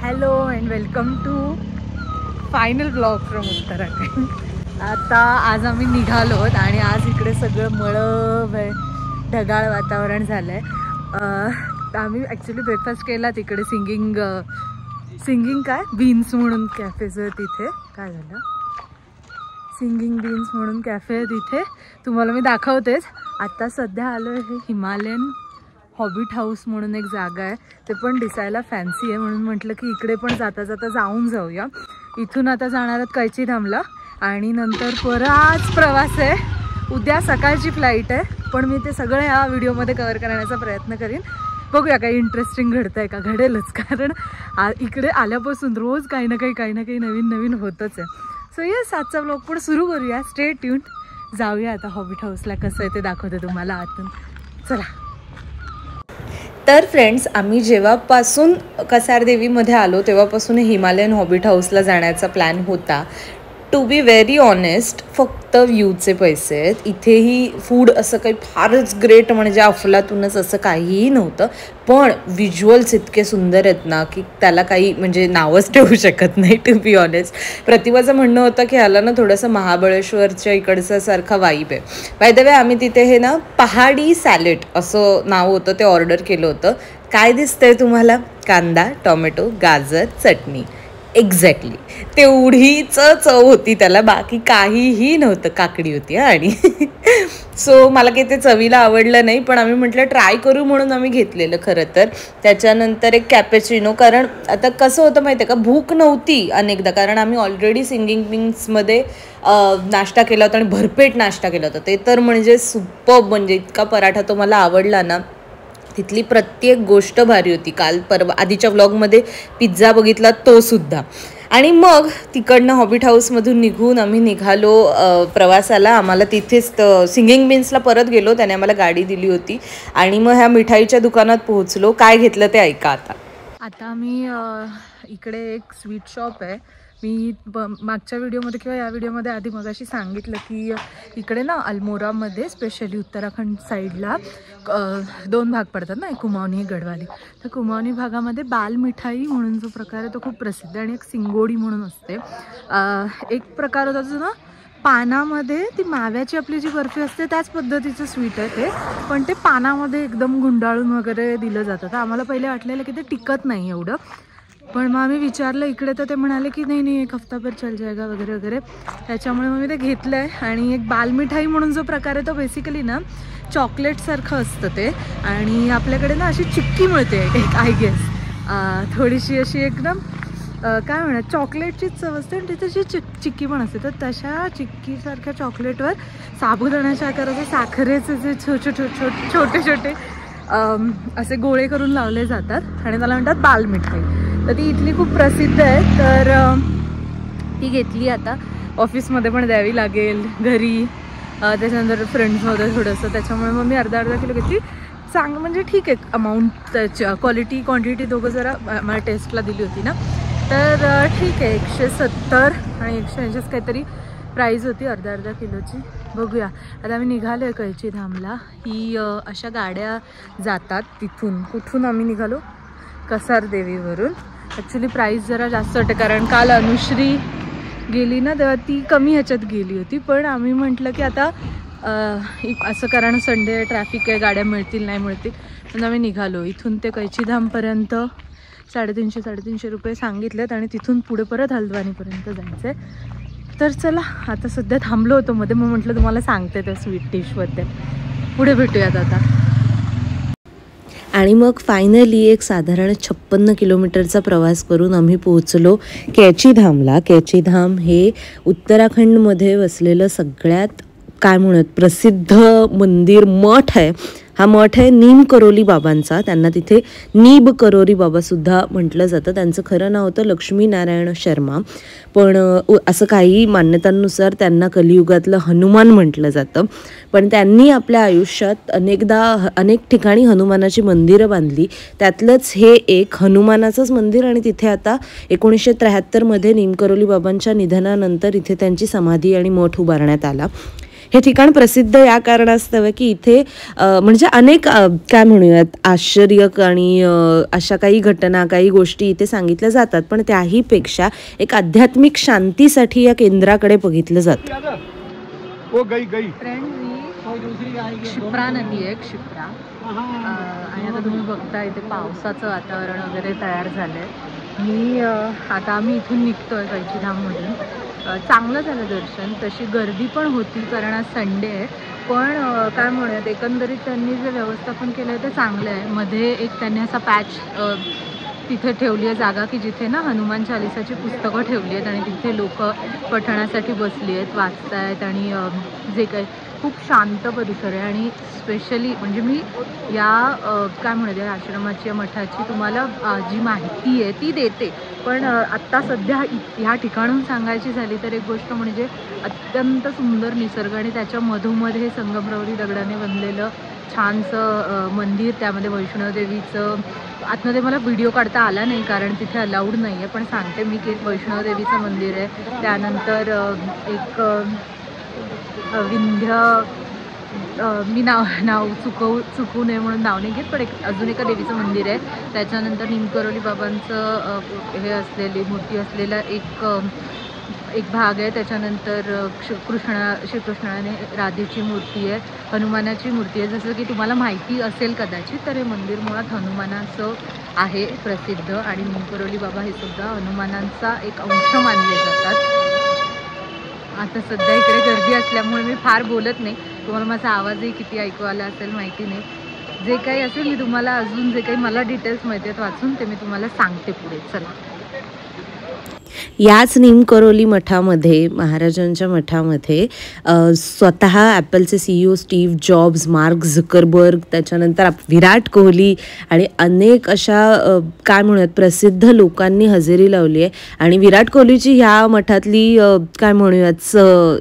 Hello and welcome to final blog from Uttarakhand. आता आज आम्ही निघालो आहोत आणि आज इकडे सगळं मळब आहे, ढगाळ वातावरण झालं आहे. आम्ही ॲक्च्युली ब्रेकफास्ट केला तिकडे सिंगिंग काय बीन्स म्हणून कॅफेचं तिथे काय झालं सिंगिंग बीन्स म्हणून कॅफे आहे तिथे, तुम्हाला मी दाखवतेच. आता सध्या आलो आहे हे हिमालयन हॉबिट हाऊस म्हणून एक जागा आहे, ते पण दिसायला फॅन्सी आहे म्हणून म्हटलं की इकडे पण जाता जाता जाऊन जाऊया. इथून आता जाणार आहोत कैचीधामला आणि नंतर परत प्रवास आहे. उद्या सकाळची फ्लाईट आहे, पण मी ते सगळं ह्या व्हिडिओमध्ये कव्हर करण्याचा प्रयत्न करीन. बघूया काही इंटरेस्टिंग घडतं आहे का, घडेलच, कारण इकडे आल्यापासून रोज काही ना काही नवीन होतच आहे. सो येस, आजचा ब्लॉग पण सुरू करूया. Stay tune. जाऊया आता हॉबिट हाऊसला, कसं आहे ते दाखवते तुम्हाला आतून. चला. तर फ्रेंड्स, आम्ही जेव्हापासून कसारदेवीमध्ये आलो तेव्हापासून हिमालयन हॉबिट हाऊसला जाण्याचा प्लॅन होता. टू बी व्हेरी ऑनेस्ट, फक्त व्ह्यूचे पैसे आहेत. इथेही फूड असं काही फारच ग्रेट म्हणजे अफलातूनच असं काहीही नव्हतं, पण व्हिज्युअल्स इतके सुंदर आहेत ना की त्याला काही म्हणजे नावच ठेवू शकत नाही. टू बी ऑनेस्ट, प्रतिभाचं म्हणणं होतं की ह्याला ना थोडंसं महाबळेश्वरच्या इकडचा सारखा वाईब आहे. बाय द वे, आम्ही तिथे हे ना पहाडी सॅलेड असं नाव होतं, ते ऑर्डर केलं होतं. काय दिसतंय तुम्हाला? कांदा, टोमॅटो, गाजर, चटणी. एक्झॅक्टली तेवढीच चव होती त्याला, बाकी काहीही नव्हतं. काकडी होती आणि सो मला काही ते चवीला आवडलं नाही, पण आम्ही म्हटलं ट्राय करू म्हणून आम्ही घेतलेलं खरं तर. त्याच्यानंतर एक कॅपेचिनो, कारण आता कसं होतं माहिती आहे का, भूक नव्हती अनेकदा, कारण आम्ही ऑलरेडी सिंगिंग बीन्समध्ये नाश्ता केला होता आणि भरपेट नाश्ता केला होता. ते तर म्हणजे सुपर्ब, म्हणजे इतका पराठा तो मला आवडला ना. तिथली प्रत्येक गोष्ट भारी होती. काल आधीच्या व्लॉगमध्ये पिझ्झा बघितला तो सुद्धा. आणि मग तिकडनं हॉबिट हाऊसमधून निघून आम्ही निघालो प्रवासाला. आम्हाला तिथेच सिंगिंग बीन्सला परत गेलो, त्याने आम्हाला गाडी दिली होती आणि मग ह्या मिठाईच्या दुकानात पोहोचलो. काय घेतलं ते ऐका आता. आता आम्ही इकडे एक स्वीट शॉप आहे. मी मागच्या व्हिडिओमध्ये किंवा या व्हिडिओमध्ये आधी मगाशी सांगितलं की इकडे ना अल्मोरामध्ये स्पेशली उत्तराखंड साईडला 2 भाग पडतात ना, एक कुमाऊनी एक गढवाली. तर कुमाऊनी भागामध्ये बाल मिठाई म्हणून जो प्रकार आहे तो खूप प्रसिद्ध आहे आणि एक सिंगोडी म्हणून असते. एक प्रकार होता जो ना पानामध्ये, ती माव्याची आपली जी बर्फी असते त्याच पद्धतीचं स्वीट आहे ते, पण ते पानामध्ये एकदम गुंडाळून वगैरे दिलं जातं. तर आम्हाला पहिले वाटलेलं की ते टिकत नाही एवढं, पण मग आम्ही विचारलं इकडे तर ते म्हणाले की नाही 1 हफ्ता भर चल जाएगा वगैरे वगैरे. त्याच्यामुळे मग मी ते घेतलं आहे. आणि एक बालमिठाई म्हणून जो प्रकार आहे तो बेसिकली ना चॉकलेटसारखं असतं ते, आणि आपल्याकडे ना अशी चिक्की मिळते एक, आय गेस थोडीशी अशी एकदम काय म्हणतात चॉकलेटचीच चव असते आणि तिथे अशी चिक्की पण असते. तर तशा चिक्कीसारख्या चॉकलेटवर साबुदाण्याच्या आकाराचे साखरेचे जे छोटे असे गोळे करून लावले जातात आणि त्याला म्हणतात बालमिठाई. तर ती इथली खूप प्रसिद्ध आहे. तर ती घेतली. आता ऑफिसमध्ये पण द्यावी लागेल, घरी, त्याच्यानंतर फ्रेंड्समध्ये थोडंसं, त्याच्यामुळे मग मी अर्धा किलो घेतली. म्हणजे ठीक आहे अमाऊंट, क्वालिटी क्वांटिटी दोघं जरा मला टेस्टला दिली होती ना, तर ठीक आहे. 170 आणि 180 काहीतरी प्राईज होती अर्धा किलोची. बघूया आता आम्ही निघालो आहे कैचीधामला. ही अशा गाड्या जातात तिथून. कुठून आम्ही निघालो? कसारदेवीवरून. ॲक्च्युली प्राईस जरा जास्त वाटते, कारण काल अनुश्री गेली ना तेव्हा ती कमी ह्याच्यात गेली होती, पण आम्ही म्हटलं की आता असं कारण संडे ट्रॅफिक आहे, गाड्या मिळतील नाही मिळतील, म्हणून आम्ही निघालो. इथून ते कैचीधामपर्यंत 350 रुपये सांगितलेत आणि तिथून पुढे परत हल्द्वानीपर्यंत जायचं आहे. तर चला, आता सध्या थांबलो होतो मध्ये, मग म्हटलं तुम्हाला सांगते त्या स्वीट डिशबद्दल. पुढे भेटूयात आता. आणि मग फायनली एक साधारण 56 किलोमीटरचा प्रवास करून आम्ही पोहोचलो कैचीधामला. कैचीधाम हे उत्तराखंडमध्ये वसलेलं सगळ्यात काय म्हणत प्रसिद्ध मंदिर, मठ आहे. हा मठ आहे नीम करोली बाबांचा. त्यांना तिथे नीब करोली बाबासुद्धा म्हटलं जातं. त्यांचं खरं नाव होतं लक्ष्मी नारायण शर्मा, पण असं काही मान्यतांनुसार त्यांना कलियुगातलं हनुमान म्हटलं जातं. पण त्यांनी आपल्या आयुष्यात अनेक ठिकाणी हनुमानाची मंदिरं बांधली. त्यातलंच हे एक हनुमानाचंच मंदिर, आणि तिथे आता 1973 नीम करोली बाबांच्या निधनानंतर इथे त्यांची समाधी आणि मठ उभारण्यात आला. हे ठिकाण प्रसिद्ध या कारणास्तव की इथे म्हणजे अनेक काय म्हणूयात आश्चर्यक आणि अशा काही घटना काही गोष्टी इथे सांगितल्या जातात, पण त्याहीपेक्षा एक आध्यात्मिक शांतीसाठी या केंद्राकडे बघितलं जातं. क्षिप्रा नदी आहे, क्षिप्रा. आणि आता तुम्ही बघता इथे पावसाचं वातावरण वगैरे तयार झालंय. मी आता आम्ही इथून निघतोय कैचीधाममधून. चांगलं झालं दर्शन, तशी गर्दी पण होती कारण आज संडे आहे, पण काय म्हणूयात एकंदरीत त्यांनी जे व्यवस्थापन केलं आहे ते चांगलं आहे. मध्ये एक त्यांनी असा पॅच तिथे ठेवली आहे जागा की जिथे ना हनुमान चालिसाची पुस्तकं ठेवली आहेत आणि तिथे लोक पठणासाठी बसली आहेत, वाचत आहेत आणि जे काही खूप शांत परिसर आहे. आणि स्पेशली म्हणजे मी या काय म्हणते आश्रमाची मठाची तुम्हाला जी माहिती आहे ती देते, पण आत्ता सध्या ह्या ठिकाणून सांगायची झाली तर एक गोष्ट म्हणजे अत्यंत सुंदर निसर्ग आणि त्याच्या मधोमध हे संगमरवरी दगडाने बनलेलं छानसं मंदिर, त्यामध्ये वैष्णोदेवीचं. आतमध्ये मला व्हिडिओ काढता आला नाही कारण तिथे अलाउड नाही आहे, पण सांगते मी की वैष्णोदेवीचं मंदिर आहे. त्यानंतर एक विंध्य मी नाव चुकवू नये म्हणून नाव नाही घेत, पण अजून एका देवीचं मंदिर आहे. त्याच्यानंतर निमकरोली बाबांचं हे असलेली मूर्ती असलेला एक भाग आहे. त्याच्यानंतर श्रीकृष्णाने राधेची मूर्ती आहे, हनुमानाची मूर्ती आहे. जसं की तुम्हाला माहिती असेल कदाचित तर हे मंदिर मुळात हनुमानाचं आहे प्रसिद्ध, आणि निमकरोली बाबा हे सुद्धा हनुमानांचा एक अंश मानले जातात. आता सध्या इकडे गर्दी असल्यामुळे मी फार बोलत नाही, तुम्हाला माझा आवाजही किती ऐकू आला असेल माहिती नाही. जे काही असेल मी तुम्हाला अजून जे काही मला डिटेल्स माहिती आहेत वाचून ते मी तुम्हाला सांगते पुढे. चला. याच निमकरोली मठामध्ये महाराजांच्या मठामध्ये स्वतः ॲपलचे CEO Steve jobs, mark Zuckerberg, त्याच्यानंतर विराट कोहली आणि अनेक अशा काय म्हणूयात प्रसिद्ध लोकांनी हजेरी लावली आहे. आणि विराट कोहलीची ह्या मठातली काय म्हणूयात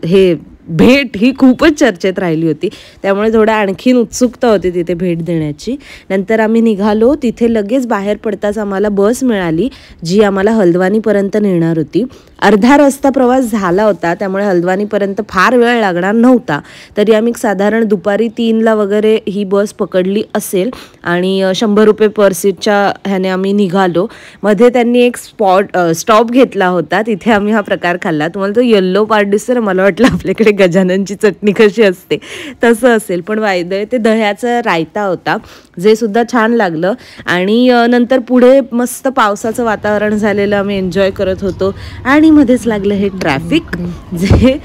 हे भेट ही खूपच चर्चेत राहिली होती, त्यामुळे थोडं आणखीन उत्सुकता होती तिथे भेट देण्याची. नंतर आम्ही निघालो. तिथे लगेच बाहेर पडताच आम्हाला बस मिळाली जी आम्हाला हल्द्वानीपर्यंत नेणार होती. अर्धा रस्ता प्रवास झाला होता, त्यामुळे हल्द्वानीपर्यंत फार वेळ लागणार नव्हता. तरी आम्ही साधारण दुपारी 3ला वगैरे ही बस पकडली असेल आणि 100 रुपये पर सीटच्या ह्याने आम्ही निघालो. मध्ये त्यांनी एक स्टॉप घेतला होता, तिथे आम्ही हा प्रकार खाल्ला. तुम्हाला तो येल्लो पार्ट दिसतो ना, मला वाटलं आपल्याकडे गजाननची चटणी कशी असते तसं असेल, पण वायदय ते दह्याचा रायता होता जे सुद्धा छान लागलं. आणि नंतर पुढे मस्त पावसाचं वातावरण झालेलं, आम्ही एन्जॉय करत होतो. आणि मध्येच लागलं हे ट्रॅफिक, जे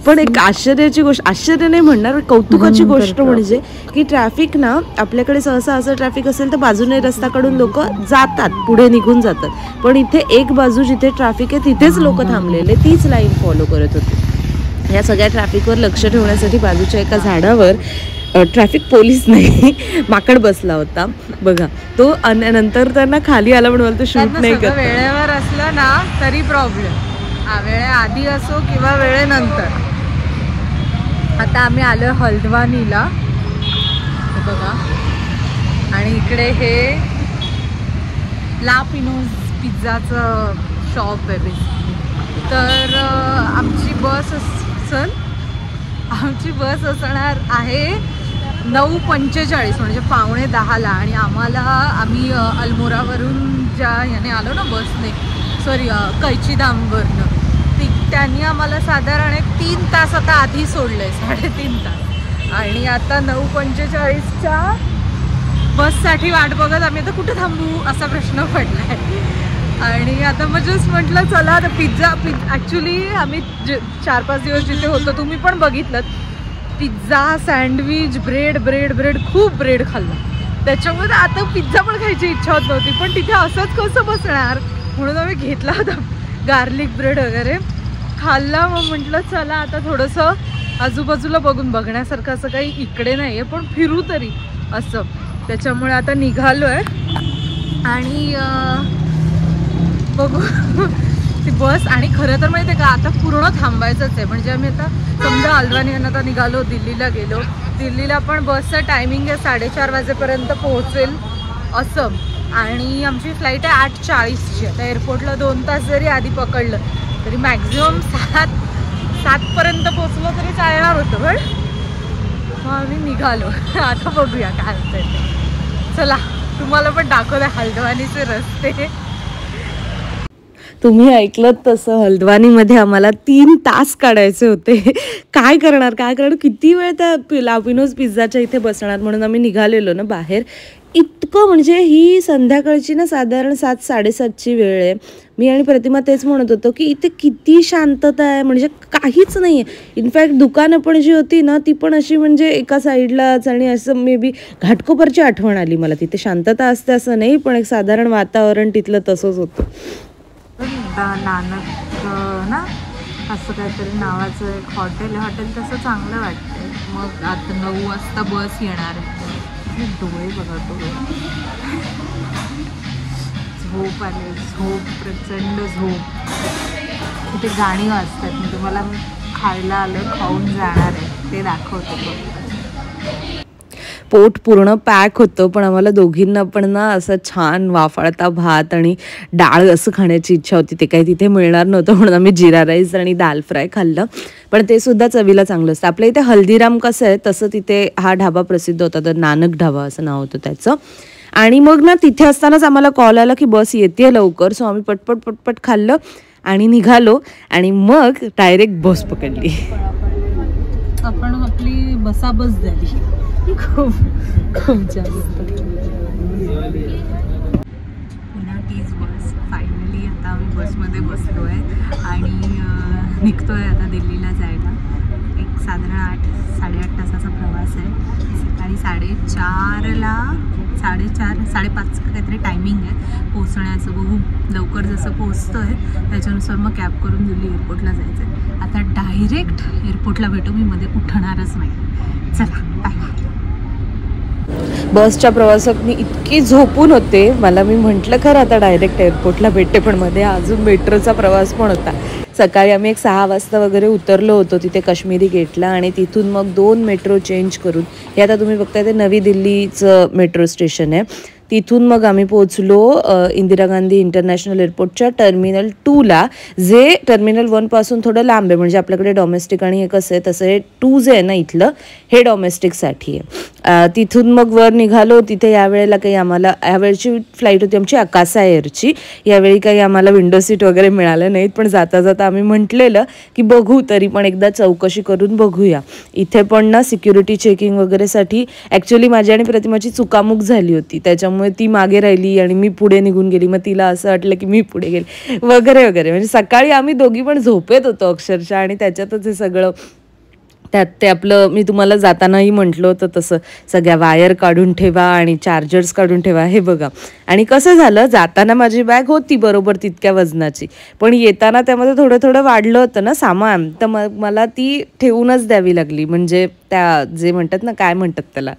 पण एक आश्चर्याची गोष्ट, आश्चर्य नाही म्हणणार, कौतुकाची गोष्ट म्हणजे की ट्रॅफिक ना आपल्याकडे सहसा असं ट्रॅफिक असेल तर बाजूने रस्त्याकडून लोक जातात, पुढे निघून जातात, पण इथे एक बाजू जिथे ट्रॅफिक आहे तिथेच लोक थांबलेले, तीच लाईन फॉलो करत होते. या सगळ्या ट्रॅफिकवर लक्ष ठेवण्यासाठी बाजूच्या एका झाडावर ट्रॅफिक पोलीस नाही माकड बसला होता बघा तो. नंतर त्यांना खाली आला म्हणून तो शूट नाही करत. वेळेवर असलं ना तरी प्रॉब्लेम, वेळेआधी असो किंवा वेळेनंतर. आता आम्ही आलो हल्द्वानीला बघा, आणि इकडे हे ला पिनोज पिझ्झाचं शॉप आहे. तर आमची बस असणार आहे 9:45 म्हणजे 9:45 आणि आम्ही अल्मोरावरून ज्या ह्याने आलो ना बसने, सॉरी कैचीधामवरनं, त्यांनी आम्हाला साधारण 3 तास आता आधी सोडलं आहे, 3.5 तास. आणि आता 9:45च्या बससाठी वाट बघत आम्ही आता कुठे थांबू असा प्रश्न पडला आहे. आणि आता मग जस्ट म्हटलं चला आता पिझ्झा ॲक्च्युली आम्ही 4-5 दिवस जिथे होतो तुम्ही पण बघितलं, पिझ्झा, सँडविच, ब्रेड खूप ब्रेड खाल्लं, त्याच्यामुळे आता पिझ्झा पण खायची इच्छा होत नव्हती. पण तिथे असंच कसं बसणार म्हणून आम्ही घेतला होता गार्लिक ब्रेड वगैरे खाल्ला. मग म्हटलं चला आता थोडंसं आजूबाजूला बघण्यासारखं असं काही इकडे नाही आहे, पण फिरू तरी असं. त्याच्यामुळे आता निघालो आहे आणि बघू ती बस. आणि खरं तर माहिती आहे का आता पूर्ण थांबायचंच आहे, म्हणजे आम्ही आता समजा हल्द्वानीनं आता निघालो, दिल्लीला गेलो, दिल्लीला पण बसचं टायमिंग आहे 4:30 वाजेपर्यंत पोहोचेल असं. आणि आमची फ्लाईट आहे 8:40ची. आता एअरपोर्टला 2 तास जरी आधी पकडलं तरी मॅक्झिमम 7पर्यंत पोचलो तरी चालणार होतं, पण मग आम्ही निघालो. आता बघूया काय होतंय ते. चला तुम्हाला पण दाखवते हल्द्वानीचे रस्ते. तुम्ही ऐकलं तसं हल्द्वानीमध्ये आम्हाला 3 तास काढायचे होते. काय करणार किती वेळ त्या लापिनोज पिझ्झाच्या इथे बसणार, म्हणून आम्ही निघालेलो ना बाहेर. इतकं म्हणजे ही संध्याकाळची ना साधारण 7-7:30ची वेळ आहे. मी आणि प्रतिमा तेच म्हणत होतो की इथे किती शांतता आहे, म्हणजे काहीच नाही आहे. इनफॅक्ट दुकानं पण जी होती ना ती पण अशी म्हणजे एका साईडलाच, आणि असं मे बी घाटकोपरची आठवण आली मला. तिथे शांतता असते असं नाही, पण एक साधारण वातावरण तिथलं तसंच होतं. नानक ना असं काहीतरी नावाचं एक हॉटेल तसं चांगलं वाटतंय. मग आता 9 वाजता बस येणार आहे. डोळे बघा, डोळे झोप आले, प्रचंड झोप. तिथे गाणी वाजतात. मी तुम्हाला खायला आलं, खाऊन जाणार आहे ते दाखवते. पोट पूर्ण पॅक होतं, पण आम्हाला दोघींना पण ना असं छान वाफाळता भात आणि डाळ असं खाण्याची इच्छा होती. ते काही तिथे मिळणार नव्हतं, म्हणून आम्ही जिरा राईस आणि दाल फ्राय खाल्लं. पण ते सुद्धा चवीला चांगलं असतं. आपल्या इथे हल्दीराम कसं आहे तसं तिथे हा ढाबा प्रसिद्ध होता, तर नानक ढाबा असं नाव होतं त्याचं. आणि मग ना तिथे असतानाच आम्हाला कॉल आला की बस येते लवकर. सो आम्ही पटपट खाल्लं आणि निघालो, आणि मग डायरेक्ट बस पकडली. आपण आपली बसाबस झाली खूप जास्त. पुन्हा तीच बस. फायनली आता आम्ही बसमध्ये बसलो आहे आणि निघतोय आता दिल्लीला जायला. एक साधारण 8-8.5 तासाचा प्रवास आहे. सकाळी 4:30ला 4:30-5 काहीतरी टायमिंग आहे पोहोचण्याचं. बघू लवकर जसं पोहोचतोय त्याच्यानुसार मग कॅब करून दिल्ली एअरपोर्टला जायचं आहे. आता डायरेक्ट एअरपोर्टला भेटू, मी मध्ये उठणारच नाही. चला बाय. बसच्या प्रवासात मी इतकी झोपून होते, मी म्हटलं खरं आता डायरेक्ट एअरपोर्टला भेटते, पण मध्ये अजून मेट्रोचा प्रवास पण होता. सकाळी आम्ही एक 6 वाजता वगैरे उतरलो होतो तिथे काश्मीरी गेटला, आणि तिथून मग 2 मेट्रो चेंज करून, हे आता तुम्ही बघताय ते नवी दिल्लीचं मेट्रो स्टेशन आहे, तिथून मग आम्ही पोहोचलो इंदिरा गांधी इंटरनॅशनल एअरपोर्टच्या टर्मिनल 2ला, जे टर्मिनल 1 पासून थोडं लांब आहे. म्हणजे आपल्याकडे डोमेस्टिक आणि हे कसं आहे तसं हे 2 जे आहे ना इथलं, हे डोमेस्टिकसाठी आहे. तिथून मग वर निघालो. तिथे यावेळेला काही आम्हाला, यावेळची फ्लाईट होती आमची अकासा एअरची. यावेळी काही आम्हाला विंडो सीट वगैरे मिळालं नाहीत, पण जाता जाता आम्ही म्हटलेलं की बघू, तरी पण एकदा चौकशी करून बघूया. इथे पण ना सिक्युरिटी चेकिंग वगैरेसाठी ॲक्च्युली माझी आणि प्रतिमाची चुकामुक झाली होती, त्याच्यामुळे ती मागे राहिली आणि मी पुढे निघून गेली. मग तिला असं वाटलं की मी पुढे गेले वगैरे वगैरे. म्हणजे सकाळी आम्ही दोघी पण झोपेत होतो अक्षरशः, आणि त्याच्यातच हे सगळं. त्यात ते आपलं मी तुम्हाला जातानाही म्हटलं होतं तसं, सगळ्या वायर काढून ठेवा आणि चार्जर्स काढून ठेवा. हे बघा, आणि कसं झालं, जाताना माझी बॅग होती बरोबर तितक्या वजनाची, पण येताना त्यामध्ये थोडं थोडं वाढलं होतं ना सामान, तर मग मला ती ठेवूनच द्यावी लागली. म्हणजे त्या जे म्हणतात ना, काय म्हणतात त्याला,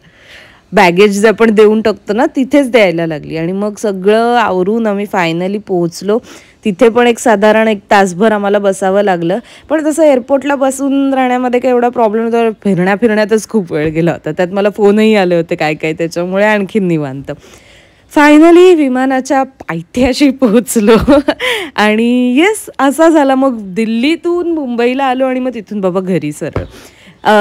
बॅगेज जे आपण देऊन टाकतो ना, तिथेच द्यायला लागली. आणि मग सगळं आवरून आम्ही फायनली पोहोचलो. तिथे पण एक साधारण 1 तासभर आम्हाला बसावं लागलं, पण तसं एअरपोर्टला बसून राहण्यामध्ये काही एवढा प्रॉब्लेम नव्हता. फिरण्यातच खूप वेळ गेला होता. त्यात मला फोनही आले होते काय त्याच्यामुळे आणखीन निवांत. फायनली विमानाच्या पायथ्याशी पोहोचलो आणि येस, असा झाला. मग दिल्लीतून मुंबईला आलो आणि मग तिथून बाबा घरी सरळ.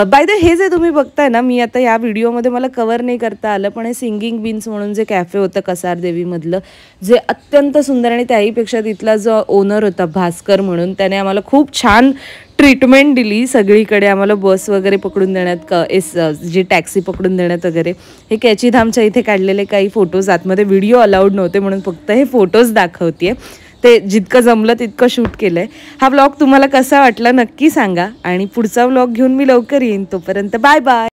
बाय द हे जे तुम्ही बघताय ना, मी आता या व्हिडिओमध्ये मला कवर नाही करता आलं, पण हे सिंगिंग बीन्स म्हणून जे कॅफे होतं कसार देवीमधलं, जे अत्यंत सुंदर, आणि त्याहीपेक्षा तिथला जो ओनर होता भास्कर म्हणून, त्याने आम्हाला खूप छान ट्रीटमेंट दिली. सगळीकडे आम्हाला बस वगैरे पकडून देण्यात, जी टॅक्सी पकडून देण्यात वगैरे. हे कॅचीधामच्या इथे काढलेले काही फोटोज, आतमध्ये व्हिडिओ अलाउड नव्हते म्हणून फक्त हे फोटोज दाखवते. ते जितकं जमलं तितकं शूट केलं आहे. हा व्लॉग तुम्हाला कसा वाटला नक्की सांगा, आणि पुढचा व्लॉग घेऊन मी लवकर येईन. तोपर्यंत बाय बाय.